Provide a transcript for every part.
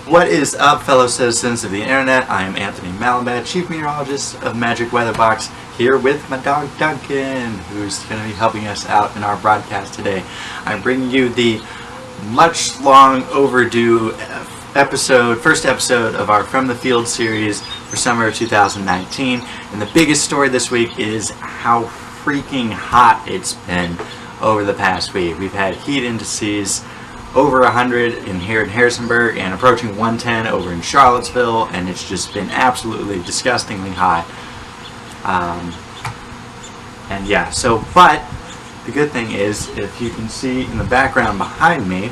What is up, fellow citizens of the internet? I am Anthony Malabat, Chief Meteorologist of Magic Weather Box, here with my dog Duncan, who's going to be helping us out in our broadcast today. I'm bringing you the much long overdue first episode of our From the Field series for summer of 2019. And the biggest story this week is how freaking hot it's been over the past week. We've had heat indices over 100 here in Harrisonburg and approaching 110 over in Charlottesville, and it's just been absolutely disgustingly hot. And yeah, but the good thing is, if you can see in the background behind me,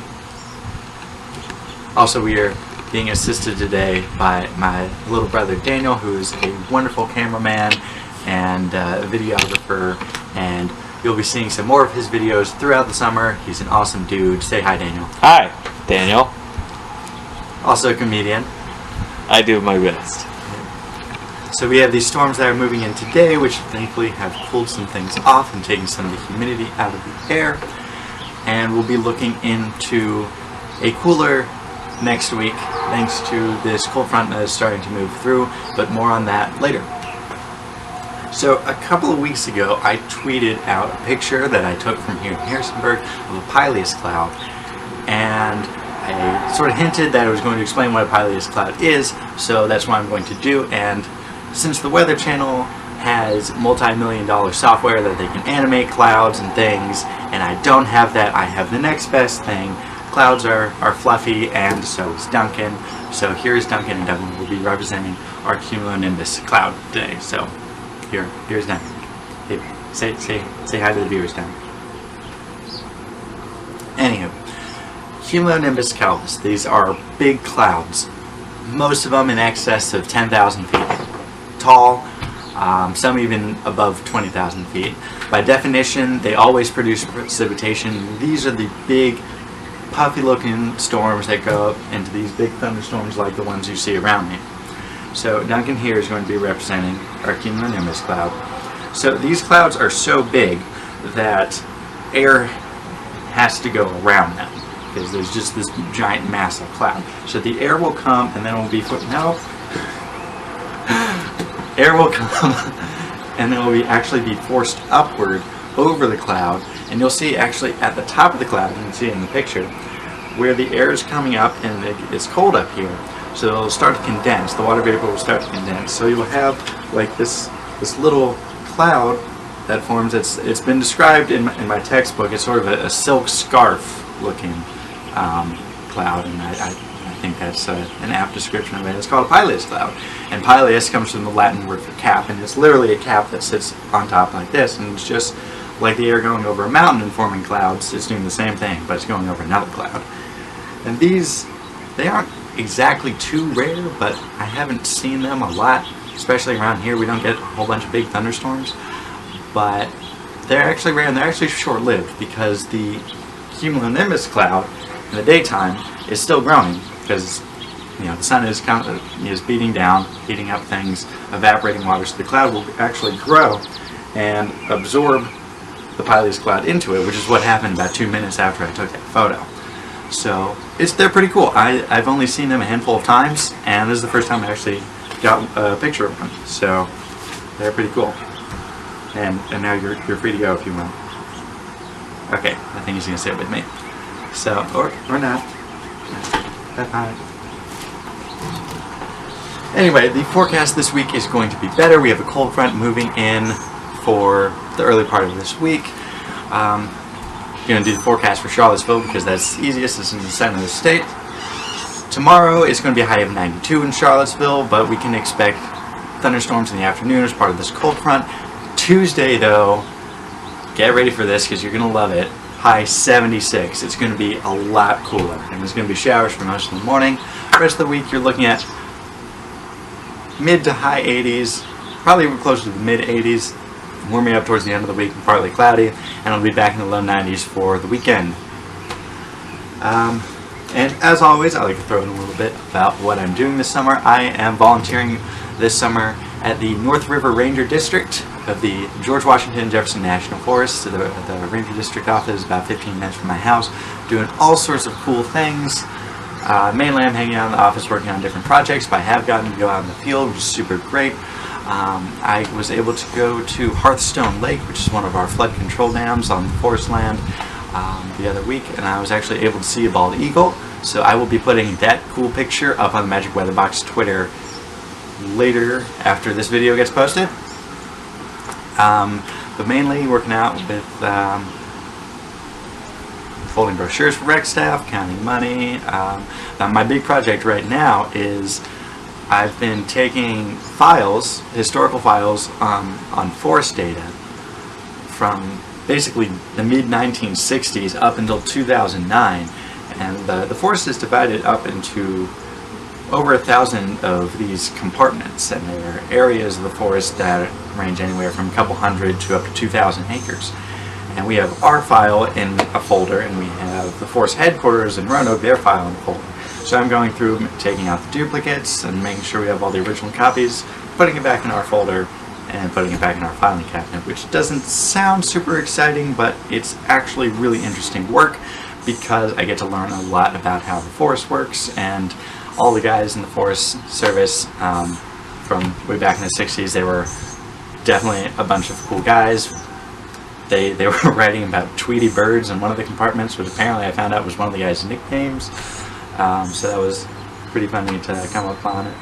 also we are being assisted today by my little brother Daniel, who's a wonderful cameraman and videographer, and you'll be seeing some more of his videos throughout the summer. He's an awesome dude. Say hi, Daniel. Hi, Daniel. Also a comedian. I do my best. So we have these storms that are moving in today, which thankfully have cooled some things off and taken some of the humidity out of the air. And we'll be looking into a cooler next week, thanks to this cold front that is starting to move through, but more on that later. So a couple of weeks ago, I tweeted out a picture that I took from here in Harrisonburg of a pileus cloud, and I sort of hinted that I was going to explain what a pileus cloud is, so that's what I'm going to do. And since the Weather Channel has multi-million-dollar software that they can animate clouds and things, and I don't have that, I have the next best thing. Clouds are fluffy, and so is Duncan. So here's Duncan, and Duncan will be representing our cumulonimbus cloud today. So here's Duncan. Hey, say hi to the viewers, Duncan. Anywho, cumulonimbus caucus. These are big clouds, most of them in excess of 10,000 feet tall, some even above 20,000 feet. By definition, they always produce precipitation. These are the big, puffy-looking storms that go up into these big thunderstorms like the ones you see around me. So Duncan here is going to be representing our cumulonimbus cloud. So these clouds are so big that air has to go around them, because there's just this giant massive cloud. So the air will come, and then it will be air will come and then it will actually be forced upward over the cloud, and you'll see actually at the top of the cloud, you can see it in the picture, where the air is coming up and it's cold up here. So it'll start to condense, the water vapor will start to condense. So you'll have like this little cloud that forms. It's been described in my textbook. It's sort of a silk scarf looking cloud, and I think that's an apt description of it. It's called a pileus cloud. And pileus comes from the Latin word for cap, and it's literally a cap that sits on top like this, and it's just like the air going over a mountain and forming clouds. It's doing the same thing, but it's going over another cloud. And they aren't exactly too rare, but I haven't seen them a lot, especially around here. We don't get a whole bunch of big thunderstorms, but they're actually rare, and they're actually short-lived, because the cumulonimbus cloud in the daytime is still growing, because the sun is beating down, heating up things, evaporating water, so the cloud will actually grow and absorb the pileus cloud into it, which is what happened about 2 minutes after I took that photo. So they're pretty cool. I've only seen them a handful of times, and this is the first time I actually got a picture of one. So they're pretty cool. And now you're free to go if you want. Okay, I think he's gonna sit with me. So or not. Bye. Anyway, the forecast this week is going to be better. We have a cold front moving in for the early part of this week. Going to do the forecast for Charlottesville because that's easiest. It's in the center of the state. Tomorrow it's going to be a high of 92 in Charlottesville, but we can expect thunderstorms in the afternoon as part of this cold front. Tuesday, though, get ready for this because you're going to love it. High 76. It's going to be a lot cooler, and there's going to be showers for most of the morning. The rest of the week you're looking at mid to high 80s, probably closer to the mid 80s. Warming up towards the end of the week and partly cloudy, and it'll be back in the low 90s for the weekend. And as always, I like to throw in a little bit about what I'm doing this summer. I am volunteering this summer at the North River Ranger District of the George Washington Jefferson National Forest. The Ranger District office is about 15 minutes from my house, doing all sorts of cool things. Mainly I'm hanging out in the office working on different projects, but I have gotten to go out in the field, which is super great. I was able to go to Hearthstone Lake, which is one of our flood control dams on forest land, the other week, and I was actually able to see a bald eagle. So I will be putting that cool picture up on the Magic Weather Box Twitter later after this video gets posted. But mainly working out with folding brochures for rec staff, counting money. My big project right now is I've been taking files, historical files on forest data from basically the mid-1960s up until 2009, and the forest is divided up into over 1,000 of these compartments, and there are areas of the forest that range anywhere from a couple hundred to up to 2,000 acres. And we have our file in a folder, and we have the forest headquarters in Roanoke, their file in a folder. So I'm going through, taking out the duplicates and making sure we have all the original copies, putting it back in our folder, and putting it back in our filing cabinet, which doesn't sound super exciting, but it's actually really interesting work because I get to learn a lot about how the forest works, and all the guys in the Forest Service from way back in the 60s, they were definitely a bunch of cool guys. They were writing about Tweety birds in one of the compartments, which apparently I found out was one of the guys' nicknames. So that was pretty funny to come up on it.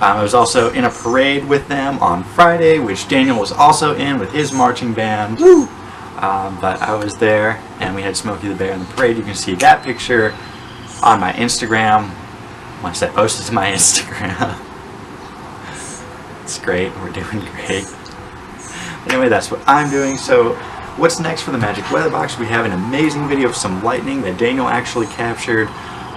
I was also in a parade with them on Friday, which Daniel was also in with his marching band. Woo! But I was there, and we had Smokey the Bear in the parade. You can see that picture on my Instagram once I post it to my Instagram. It's great. We're doing great. Anyway, that's what I'm doing. So what's next for the Magic Weather Box? We have an amazing video of some lightning that Daniel actually captured,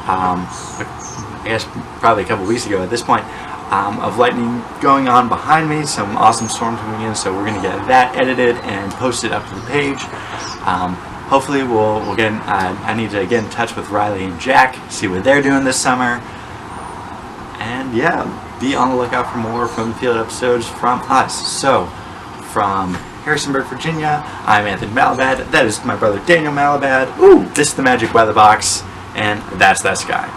I guess probably a couple weeks ago at this point, of lightning going on behind me, some awesome storms moving in, so we're going to get that edited and posted up to the page. Hopefully we'll get, I need to get in touch with Riley and Jack, see what they're doing this summer, and yeah, be on the lookout for more from the field episodes from us. So, from Harrisonburg, Virginia, I'm Anthony Malabad. That is my brother Daniel Malabad. Ooh, this is the Magic Weather Box, and that's that sky.